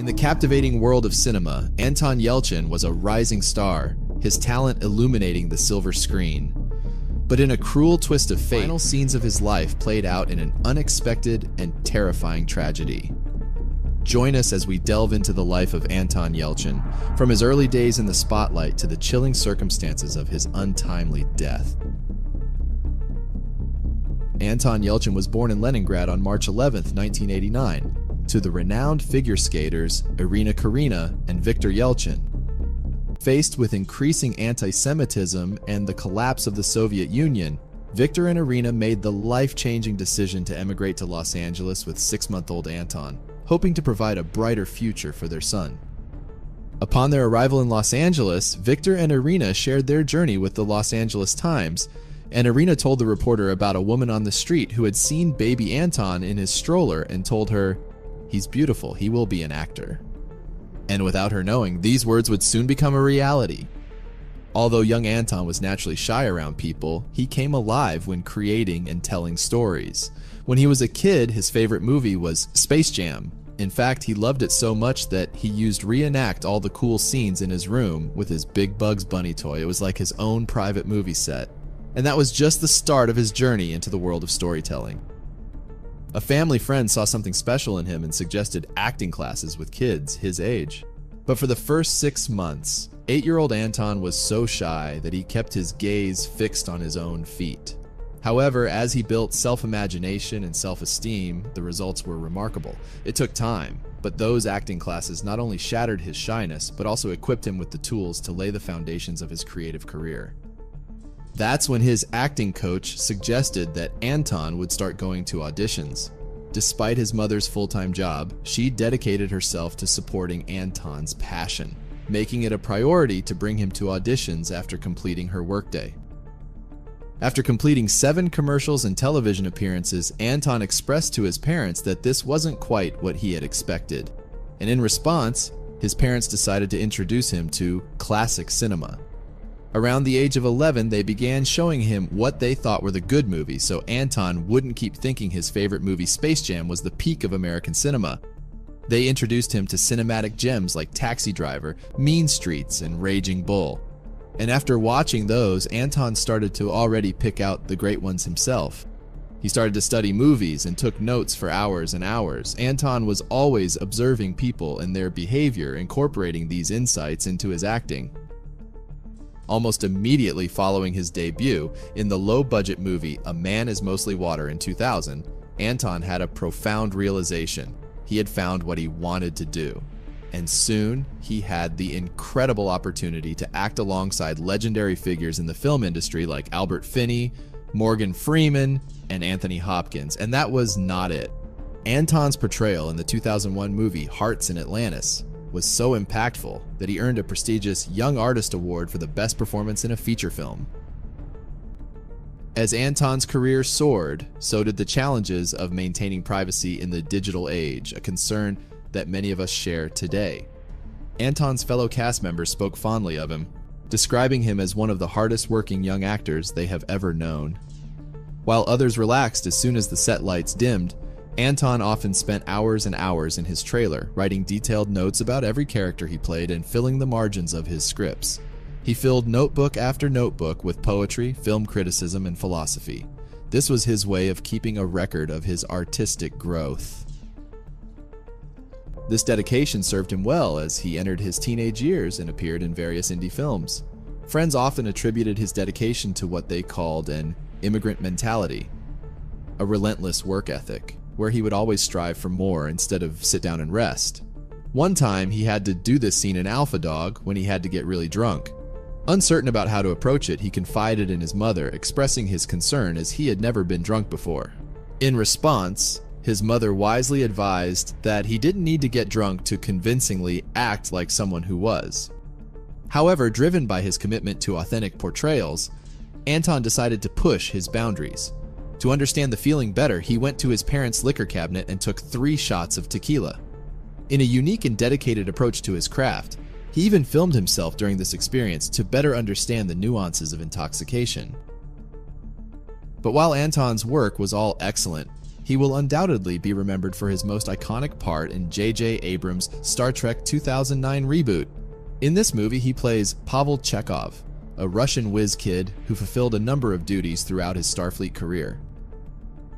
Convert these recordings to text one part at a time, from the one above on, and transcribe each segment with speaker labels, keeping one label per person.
Speaker 1: In the captivating world of cinema, Anton Yelchin was a rising star, his talent illuminating the silver screen. But in a cruel twist of fate, the final scenes of his life played out in an unexpected and terrifying tragedy. Join us as we delve into the life of Anton Yelchin, from his early days in the spotlight to the chilling circumstances of his untimely death. Anton Yelchin was born in Leningrad on March 11, 1989, to the renowned figure skaters Irina Karina and Viktor Yelchin. Faced with increasing anti-Semitism and the collapse of the Soviet Union, Viktor and Irina made the life-changing decision to emigrate to Los Angeles with 6-month-old Anton, hoping to provide a brighter future for their son. Upon their arrival in Los Angeles, Viktor and Irina shared their journey with the Los Angeles Times, and Irina told the reporter about a woman on the street who had seen baby Anton in his stroller and told her, "He's beautiful, he will be an actor." And without her knowing, these words would soon become a reality. Although young Anton was naturally shy around people, he came alive when creating and telling stories. When he was a kid, his favorite movie was Space Jam. In fact, he loved it so much that he used reenact all the cool scenes in his room with his big Bugs Bunny toy. It was like his own private movie set. And that was just the start of his journey into the world of storytelling. A family friend saw something special in him and suggested acting classes with kids his age. But for the first 6 months, 8-year-old Anton was so shy that he kept his gaze fixed on his own feet. However, as he built self-imagination and self-esteem, the results were remarkable. It took time, but those acting classes not only shattered his shyness, but also equipped him with the tools to lay the foundations of his creative career. That's when his acting coach suggested that Anton would start going to auditions. Despite his mother's full-time job, she dedicated herself to supporting Anton's passion, making it a priority to bring him to auditions after completing her workday. After completing 7 commercials and television appearances, Anton expressed to his parents that this wasn't quite what he had expected. And in response, his parents decided to introduce him to classic cinema. Around the age of 11, they began showing him what they thought were the good movies, so Anton wouldn't keep thinking his favorite movie Space Jam was the peak of American cinema. They introduced him to cinematic gems like Taxi Driver, Mean Streets, and Raging Bull. And after watching those, Anton started to already pick out the great ones himself. He started to study movies and took notes for hours and hours. Anton was always observing people and their behavior, incorporating these insights into his acting. Almost immediately following his debut in the low-budget movie A Man is Mostly Water in 2000, Anton had a profound realization. He had found what he wanted to do. And soon, he had the incredible opportunity to act alongside legendary figures in the film industry like Albert Finney, Morgan Freeman, and Anthony Hopkins. And that was not it. Anton's portrayal in the 2001 movie Hearts in Atlantis was so impactful that he earned a prestigious Young Artist Award for the best performance in a feature film. As Anton's career soared, so did the challenges of maintaining privacy in the digital age, a concern that many of us share today. Anton's fellow cast members spoke fondly of him, describing him as one of the hardest working young actors they have ever known. While others relaxed as soon as the set lights dimmed, Anton often spent hours and hours in his trailer, writing detailed notes about every character he played and filling the margins of his scripts. He filled notebook after notebook with poetry, film criticism, and philosophy. This was his way of keeping a record of his artistic growth. This dedication served him well as he entered his teenage years and appeared in various indie films. Friends often attributed his dedication to what they called an immigrant mentality, a relentless work ethic, where he would always strive for more instead of sit down and rest. One time, he had to do this scene in Alpha Dog when he had to get really drunk. Uncertain about how to approach it, he confided in his mother, expressing his concern as he had never been drunk before. In response, his mother wisely advised that he didn't need to get drunk to convincingly act like someone who was. However, driven by his commitment to authentic portrayals, Anton decided to push his boundaries. To understand the feeling better, he went to his parents' liquor cabinet and took 3 shots of tequila. In a unique and dedicated approach to his craft, he even filmed himself during this experience to better understand the nuances of intoxication. But while Anton's work was all excellent, he will undoubtedly be remembered for his most iconic part in J.J. Abrams' Star Trek 2009 reboot. In this movie, he plays Pavel Chekhov, a Russian whiz kid who fulfilled a number of duties throughout his Starfleet career.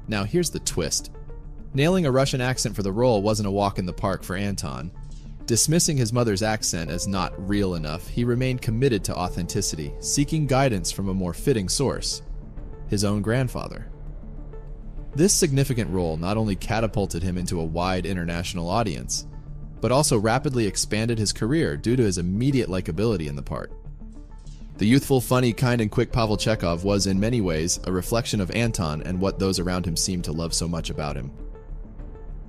Speaker 1: Now here's the twist. Nailing a Russian accent for the role wasn't a walk in the park for Anton. Dismissing his mother's accent as not real enough, he remained committed to authenticity, seeking guidance from a more fitting source, his own grandfather. This significant role not only catapulted him into a wide international audience, but also rapidly expanded his career due to his immediate likability in the part. The youthful, funny, kind, and quick Pavel Chekhov was in many ways a reflection of Anton and what those around him seemed to love so much about him.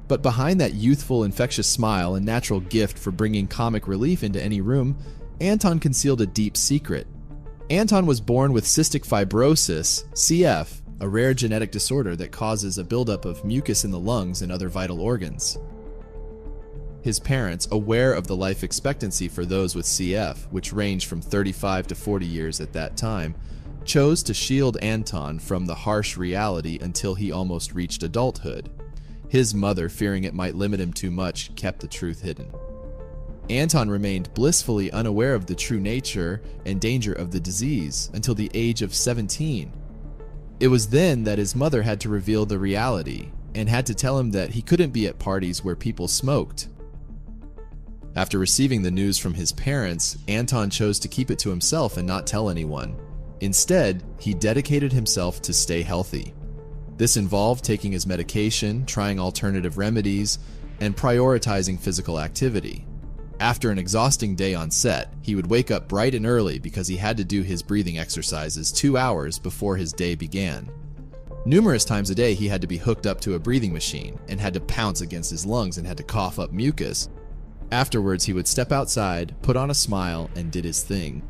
Speaker 1: But behind that youthful, infectious smile and natural gift for bringing comic relief into any room, Anton concealed a deep secret. Anton was born with cystic fibrosis, CF, a rare genetic disorder that causes a buildup of mucus in the lungs and other vital organs. His parents, aware of the life expectancy for those with CF, which ranged from 35 to 40 years at that time, chose to shield Anton from the harsh reality until he almost reached adulthood. His mother, fearing it might limit him too much, kept the truth hidden. Anton remained blissfully unaware of the true nature and danger of the disease until the age of 17. It was then that his mother had to reveal the reality and had to tell him that he couldn't be at parties where people smoked. After receiving the news from his parents, Anton chose to keep it to himself and not tell anyone. Instead, he dedicated himself to stay healthy. This involved taking his medication, trying alternative remedies, and prioritizing physical activity. After an exhausting day on set, he would wake up bright and early because he had to do his breathing exercises 2 hours before his day began. Numerous times a day, he had to be hooked up to a breathing machine and had to pounce against his lungs and had to cough up mucus. Afterwards, he would step outside, put on a smile, and did his thing.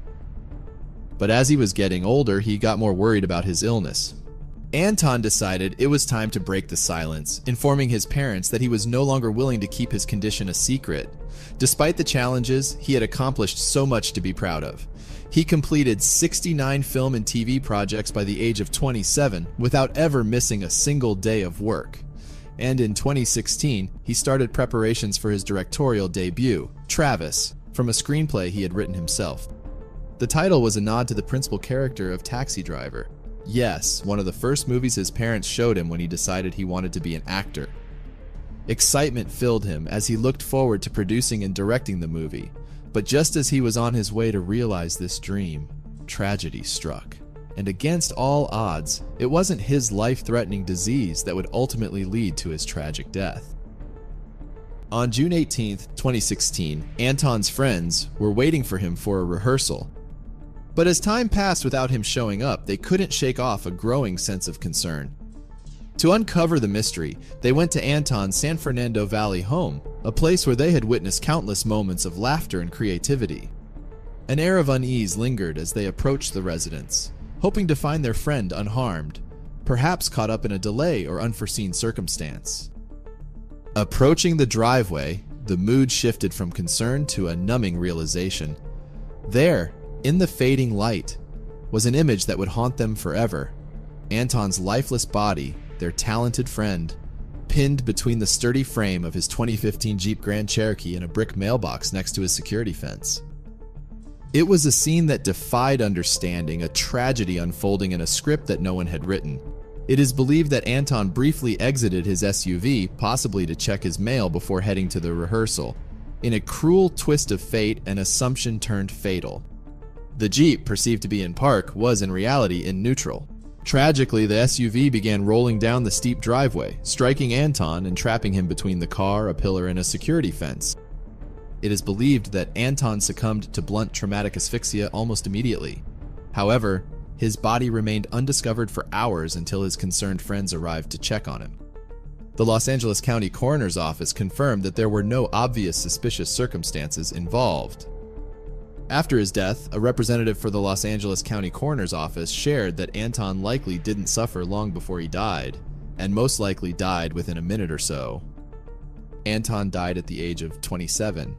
Speaker 1: But as he was getting older, he got more worried about his illness. Anton decided it was time to break the silence, informing his parents that he was no longer willing to keep his condition a secret. Despite the challenges, he had accomplished so much to be proud of. He completed 69 film and TV projects by the age of 27 without ever missing a single day of work. And in 2016, he started preparations for his directorial debut, Travis, from a screenplay he had written himself. The title was a nod to the principal character of Taxi Driver. Yes, one of the first movies his parents showed him when he decided he wanted to be an actor. Excitement filled him as he looked forward to producing and directing the movie. But just as he was on his way to realize this dream, tragedy struck. And against all odds, it wasn't his life-threatening disease that would ultimately lead to his tragic death. On June 18, 2016, Anton's friends were waiting for him for a rehearsal. But as time passed without him showing up, they couldn't shake off a growing sense of concern. To uncover the mystery, they went to Anton's San Fernando Valley home, a place where they had witnessed countless moments of laughter and creativity. An air of unease lingered as they approached the residence, hoping to find their friend unharmed, perhaps caught up in a delay or unforeseen circumstance. Approaching the driveway, the mood shifted from concern to a numbing realization. There, in the fading light, was an image that would haunt them forever. Anton's lifeless body, their talented friend, pinned between the sturdy frame of his 2015 Jeep Grand Cherokee and a brick mailbox next to his security fence. It was a scene that defied understanding, a tragedy unfolding in a script that no one had written. It is believed that Anton briefly exited his SUV, possibly to check his mail before heading to the rehearsal. In a cruel twist of fate, an assumption turned fatal. The Jeep, perceived to be in park, was in reality in neutral. Tragically, the SUV began rolling down the steep driveway, striking Anton and trapping him between the car, a pillar, and a security fence. It is believed that Anton succumbed to blunt traumatic asphyxia almost immediately. However, his body remained undiscovered for hours until his concerned friends arrived to check on him. The Los Angeles County Coroner's Office confirmed that there were no obvious suspicious circumstances involved. After his death, a representative for the Los Angeles County Coroner's Office shared that Anton likely didn't suffer long before he died, and most likely died within a minute or so. Anton died at the age of 27.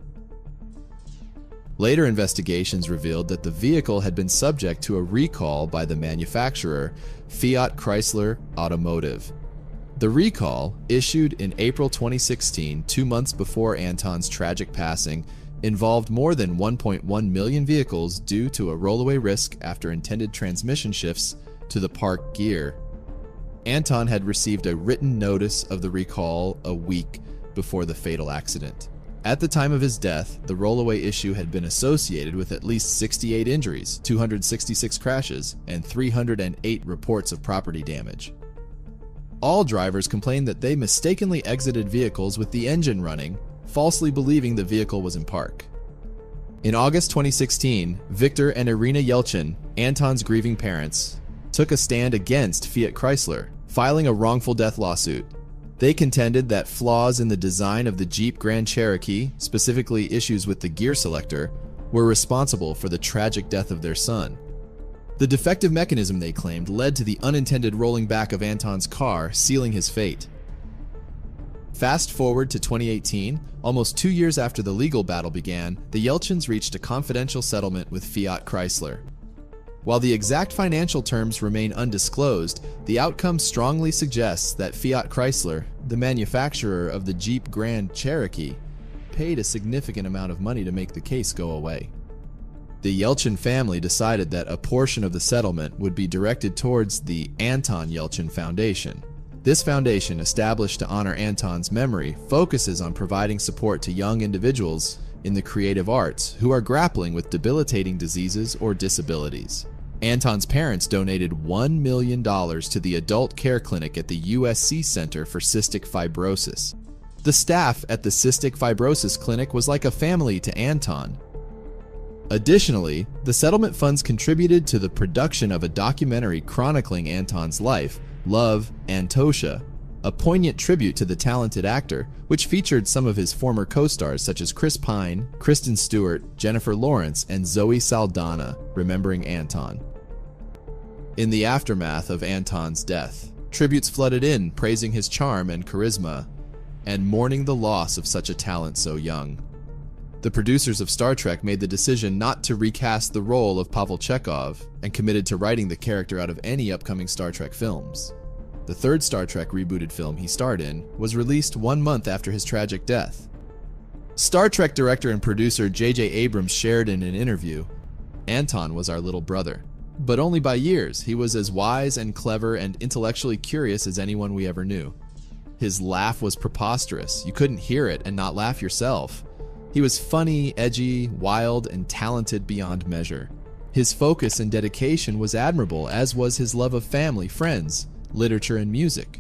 Speaker 1: Later investigations revealed that the vehicle had been subject to a recall by the manufacturer, Fiat Chrysler Automotive. The recall, issued in April 2016, 2 months before Anton's tragic passing, involved more than 1.1 million vehicles due to a rollaway risk after intended transmission shifts to the park gear. Anton had received a written notice of the recall a week before the fatal accident. At the time of his death, the rollaway issue had been associated with at least 68 injuries, 266 crashes, and 308 reports of property damage. All drivers complained that they mistakenly exited vehicles with the engine running, falsely believing the vehicle was in park. In August 2016, Victor and Irina Yelchin, Anton's grieving parents, took a stand against Fiat Chrysler, filing a wrongful death lawsuit. They contended that flaws in the design of the Jeep Grand Cherokee, specifically issues with the gear selector, were responsible for the tragic death of their son. The defective mechanism, they claimed, led to the unintended rolling back of Anton's car, sealing his fate. Fast forward to 2018, almost 2 years after the legal battle began, the Yelchins reached a confidential settlement with Fiat Chrysler. While the exact financial terms remain undisclosed, the outcome strongly suggests that Fiat Chrysler, the manufacturer of the Jeep Grand Cherokee, paid a significant amount of money to make the case go away. The Yelchin family decided that a portion of the settlement would be directed towards the Anton Yelchin Foundation. This foundation, established to honor Anton's memory, focuses on providing support to young individuals in the creative arts who are grappling with debilitating diseases or disabilities. Anton's parents donated $1 million to the adult care clinic at the USC Center for Cystic Fibrosis. The staff at the Cystic Fibrosis Clinic was like a family to Anton. Additionally, the settlement funds contributed to the production of a documentary chronicling Anton's life, Love, Antosha, a poignant tribute to the talented actor, which featured some of his former co-stars such as Chris Pine, Kristen Stewart, Jennifer Lawrence, and Zoe Saldana, remembering Anton. In the aftermath of Anton's death, tributes flooded in praising his charm and charisma, and mourning the loss of such a talent so young. The producers of Star Trek made the decision not to recast the role of Pavel Chekhov and committed to writing the character out of any upcoming Star Trek films. The third Star Trek rebooted film he starred in was released 1 month after his tragic death. Star Trek director and producer J.J. Abrams shared in an interview, "Anton was our little brother, but only by years. He was as wise and clever and intellectually curious as anyone we ever knew. His laugh was preposterous. You couldn't hear it and not laugh yourself. He was funny, edgy, wild, and talented beyond measure. His focus and dedication was admirable, as was his love of family, friends, literature, and music.